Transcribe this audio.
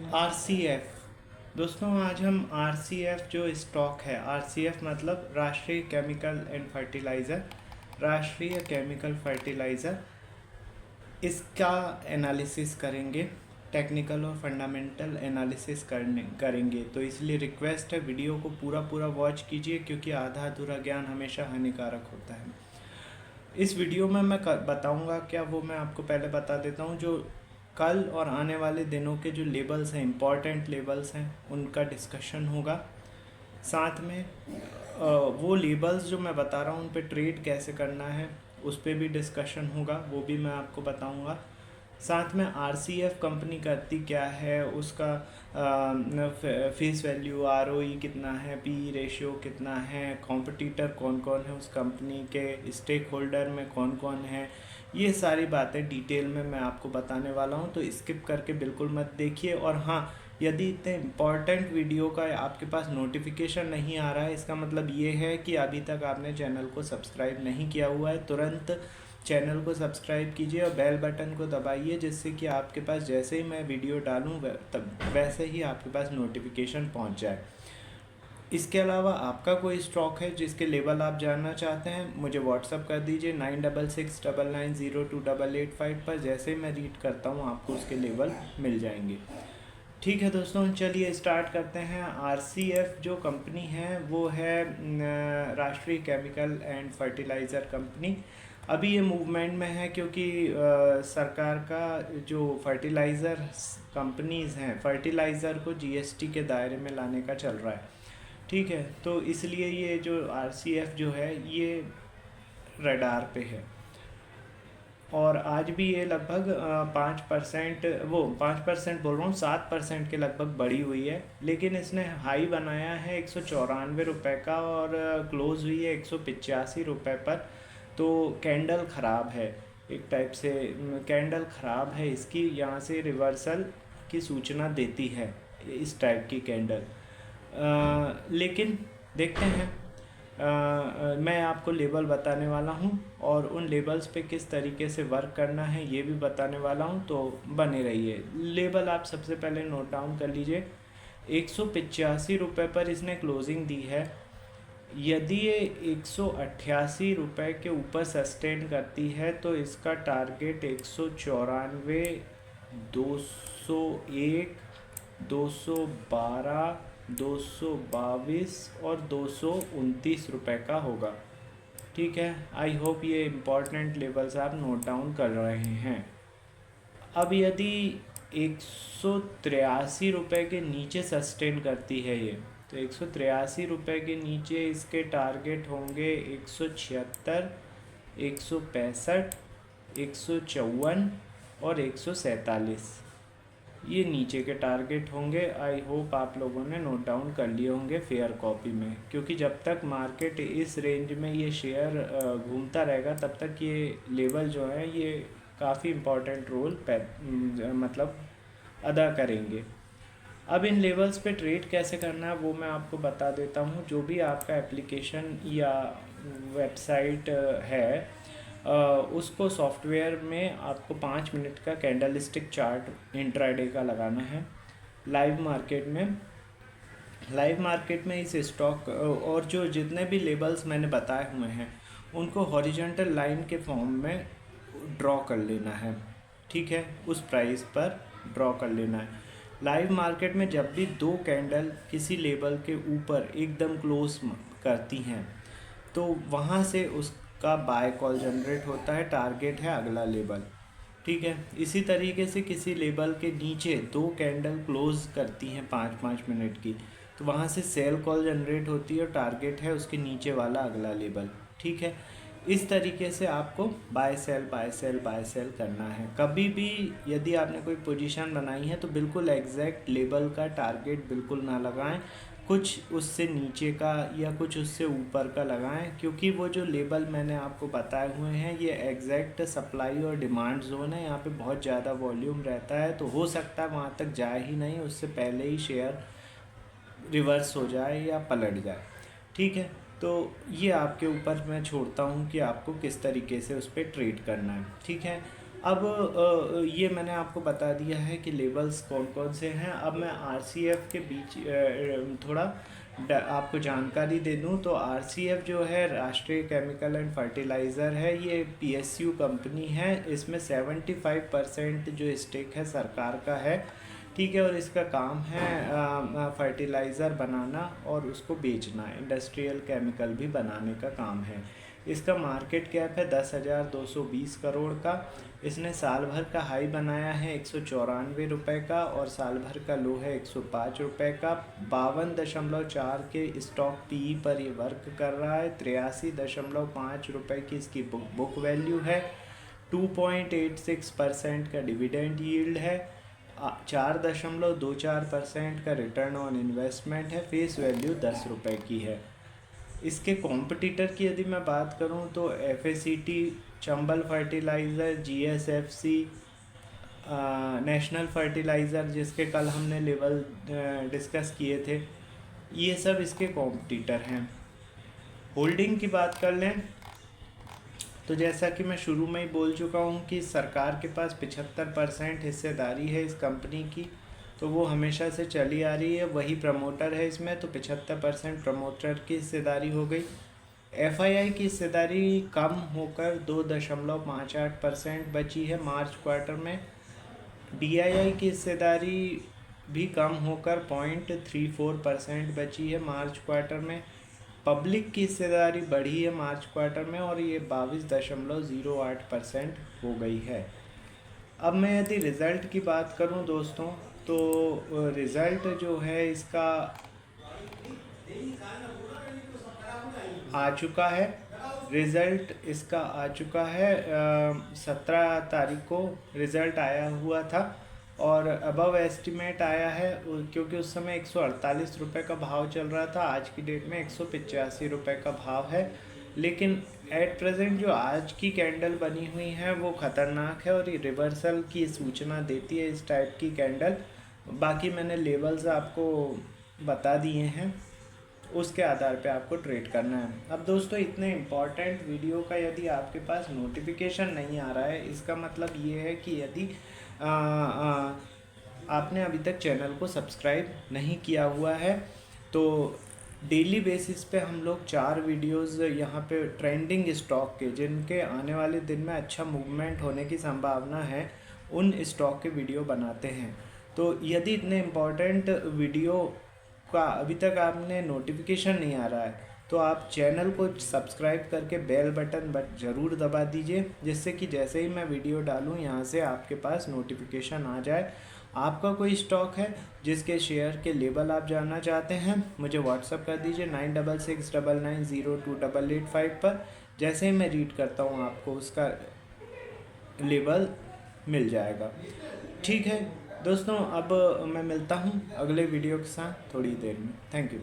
RCF. दोस्तों आज हम आरसीएफ जो स्टॉक है, आरसीएफ मतलब राष्ट्रीय केमिकल एंड फर्टिलाइज़र, राष्ट्रीय केमिकल फर्टिलाइज़र, इसका एनालिसिस करेंगे। टेक्निकल और फंडामेंटल एनालिसिस करेंगे। तो इसलिए रिक्वेस्ट है, वीडियो को पूरा वॉच कीजिए, क्योंकि आधा अधूरा ज्ञान हमेशा हानिकारक होता है। इस वीडियो में मैं बताऊंगा क्या, वो मैं आपको पहले बता देता हूँ। जो कल और आने वाले दिनों के जो लेबल्स हैं, इम्पॉर्टेंट लेबल्स हैं, उनका डिस्कशन होगा। साथ में वो लेबल्स जो मैं बता रहा हूँ उन पे ट्रेड कैसे करना है उस पर भी डिस्कशन होगा, वो भी मैं आपको बताऊंगा। साथ में आरसीएफ कंपनी करती क्या है, उसका फेस वैल्यू, आरओई कितना है, पी रेशियो कितना है, कॉम्पिटिटर कौन कौन है उस कंपनी के, स्टेक होल्डर में कौन कौन है, ये सारी बातें डिटेल में मैं आपको बताने वाला हूँ। तो स्किप करके बिल्कुल मत देखिए। और हाँ, यदि इतने इम्पॉर्टेंट वीडियो का आपके पास नोटिफिकेशन नहीं आ रहा है, इसका मतलब ये है कि अभी तक आपने चैनल को सब्सक्राइब नहीं किया हुआ है। तुरंत चैनल को सब्सक्राइब कीजिए और बेल बटन को दबाइए, जिससे कि आपके पास जैसे ही मैं वीडियो डालूँ तब वैसे ही आपके पास नोटिफिकेशन पहुंच जाए। इसके अलावा आपका कोई स्टॉक है जिसके लेवल आप जानना चाहते हैं, मुझे व्हाट्सअप कर दीजिए 9669902885 पर। जैसे ही मैं रीड करता हूँ आपको उसके लेवल मिल जाएंगे। ठीक है दोस्तों, चलिए स्टार्ट करते हैं। आरसीएफ जो कंपनी है वो है राष्ट्रीय केमिकल एंड फर्टिलाइज़र कंपनी। अभी ये मूवमेंट में है क्योंकि सरकार का जो फर्टिलाइज़र कंपनीज़ हैं, फर्टिलाइज़र को जीएसटी के दायरे में लाने का चल रहा है। ठीक है, तो इसलिए ये जो आरसीएफ जो है ये रडार पे है। और आज भी ये लगभग 5%, वो 5% बोल रहा हूँ, 7% के लगभग बढ़ी हुई है। लेकिन इसने हाई बनाया है 194 रुपये का और क्लोज हुई है 185 रुपये पर। तो कैंडल ख़राब है, एक टाइप से कैंडल ख़राब है इसकी, यहाँ से रिवर्सल की सूचना देती है इस टाइप की कैंडल। लेकिन देखते हैं। मैं आपको लेबल बताने वाला हूँ और उन लेबल्स पे किस तरीके से वर्क करना है ये भी बताने वाला हूँ, तो बने रहिए। लेबल आप सबसे पहले नोट डाउन कर लीजिए। 185 पर इसने क्लोजिंग दी है। यदि ये 188 के ऊपर सस्टेन करती है तो इसका टारगेट 194, 201, 212, 222 और 229 रुपये का होगा। ठीक है, आई होप ये इम्पॉर्टेंट लेवल्स आप नोट डाउन कर रहे हैं। अब यदि 183 के नीचे सस्टेन करती है ये, तो 183 के नीचे इसके टारगेट होंगे 176, 165, 154 और 147। ये नीचे के टारगेट होंगे। आई होप आप लोगों ने नोट डाउन कर लिए होंगे फेयर कॉपी में, क्योंकि जब तक मार्केट इस रेंज में ये शेयर घूमता रहेगा तब तक ये लेवल जो है ये काफ़ी इम्पॉर्टेंट रोल मतलब अदा करेंगे। अब इन लेवल्स पे ट्रेड कैसे करना है वो मैं आपको बता देता हूँ। जो भी आपका एप्लीकेशन या वेबसाइट है, उसको सॉफ्टवेयर में आपको 5 मिनट का कैंडल स्टिक चार्ट इंट्राडे का लगाना है। लाइव मार्केट में इस स्टॉक और जो जितने भी लेबल्स मैंने बताए हुए हैं उनको हॉरिजॉन्टल लाइन के फॉर्म में ड्रॉ कर लेना है। ठीक है, उस प्राइस पर ड्रॉ कर लेना है। लाइव मार्केट में जब भी दो कैंडल किसी लेबल के ऊपर एकदम क्लोज करती हैं तो वहाँ से उसका बाय कॉल जनरेट होता है, टारगेट है अगला लेबल। ठीक है, इसी तरीके से किसी लेबल के नीचे दो कैंडल क्लोज करती हैं 5-5 मिनट की, तो वहाँ से सेल कॉल जनरेट होती है और टारगेट है उसके नीचे वाला अगला लेबल। ठीक है, इस तरीके से आपको by cell by cell by cell करना है। कभी भी यदि आपने कोई पोजीशन बनाई है तो बिल्कुल एग्जैक्ट लेबल का टारगेट बिल्कुल ना लगाएं, कुछ उससे नीचे का या कुछ उससे ऊपर का लगाएं, क्योंकि वो जो लेबल मैंने आपको बताए हुए हैं ये एग्जैक्ट सप्लाई और डिमांड जोन है। यहाँ पे बहुत ज़्यादा वॉल्यूम रहता है, तो हो सकता है वहाँ तक जाए ही नहीं, उससे पहले ही शेयर रिवर्स हो जाए या पलट जाए। ठीक है, तो ये आपके ऊपर मैं छोड़ता हूँ कि आपको किस तरीके से उस पर ट्रेड करना है। ठीक है, अब ये मैंने आपको बता दिया है कि लेबल्स कौन कौन से हैं। अब मैं आरसीएफ के बीच थोड़ा आपको जानकारी दे दूं तो आरसीएफ जो है राष्ट्रीय केमिकल एंड फर्टिलाइज़र है, ये पीएसयू कंपनी है। इसमें 75% जो स्टेक है सरकार का है, ठीक है। और इसका काम है फर्टिलाइज़र बनाना और उसको बेचना, इंडस्ट्रियल केमिकल भी बनाने का काम है। इसका मार्केट कैप है 10,220 करोड़ का। इसने साल भर का हाई बनाया है 194 रुपये का और साल भर का लो है 105 रुपये का। 52.4 के स्टॉक पीई पर ये वर्क कर रहा है। 83.5 रुपये की इसकी बुक वैल्यू है। 2.86% का डिविडेंड यील्ड है। 4.24% का रिटर्न ऑन इन्वेस्टमेंट है। फेस वैल्यू 10 रुपये की है। इसके कॉम्पिटिटर की यदि मैं बात करूं तो FACT, Chambal fertiliser, GSFC, national fertiliser जिसके कल हमने लेवल डिस्कस किए थे, ये सब इसके कॉम्पिटिटर हैं। होल्डिंग की बात कर लें तो जैसा कि मैं शुरू में ही बोल चुका हूँ कि सरकार के पास 75% हिस्सेदारी है इस कंपनी की, तो वो हमेशा से चली आ रही है। वही प्रमोटर है इसमें, तो 75% प्रमोटर की हिस्सेदारी हो गई। एफआईआई की हिस्सेदारी कम होकर 2.58% बची है मार्च क्वार्टर में। डीआईआई की हिस्सेदारी भी कम होकर 0.34% बची है मार्च क्वार्टर में। पब्लिक की हिस्सेदारी बढ़ी है मार्च क्वार्टर में और ये 22.08% हो गई है। अब मैं यदि रिज़ल्ट की बात करूं दोस्तों, तो रिज़ल्ट जो है इसका आ चुका है। रिज़ल्ट इसका आ चुका है 17 तारीख को रिज़ल्ट आया हुआ था और अबव एस्टिमेट आया है, क्योंकि उस समय 148 रुपये का भाव चल रहा था। आज की डेट में 185 रुपये का भाव है। लेकिन एट प्रेजेंट जो आज की कैंडल बनी हुई है वो ख़तरनाक है और ये रिवर्सल की सूचना देती है, इस टाइप की कैंडल। बाकी मैंने लेवल्स आपको बता दिए हैं, उसके आधार पे आपको ट्रेड करना है। अब दोस्तों, इतने इम्पॉर्टेंट वीडियो का यदि आपके पास नोटिफिकेशन नहीं आ रहा है, इसका मतलब ये है कि यदि आपने अभी तक चैनल को सब्सक्राइब नहीं किया हुआ है, तो डेली बेसिस पे हम लोग 4 वीडियोस यहाँ पे ट्रेंडिंग स्टॉक के, जिनके आने वाले दिन में अच्छा मूवमेंट होने की संभावना है, उन स्टॉक के वीडियो बनाते हैं। तो यदि इतने इम्पॉर्टेंट वीडियो का अभी तक आपने नोटिफिकेशन नहीं आ रहा है, तो आप चैनल को सब्सक्राइब करके बेल बटन ज़रूर दबा दीजिए, जिससे कि जैसे ही मैं वीडियो डालूँ यहाँ से आपके पास नोटिफिकेशन आ जाए। आपका कोई स्टॉक है जिसके शेयर के लेबल आप जानना चाहते हैं, मुझे व्हाट्सअप कर दीजिए 9669928885 पर। जैसे ही मैं रीड करता हूँ आपको उसका लेबल मिल जाएगा। ठीक है दोस्तों, अब मैं मिलता हूँ अगले वीडियो के साथ थोड़ी देर में। Thank you.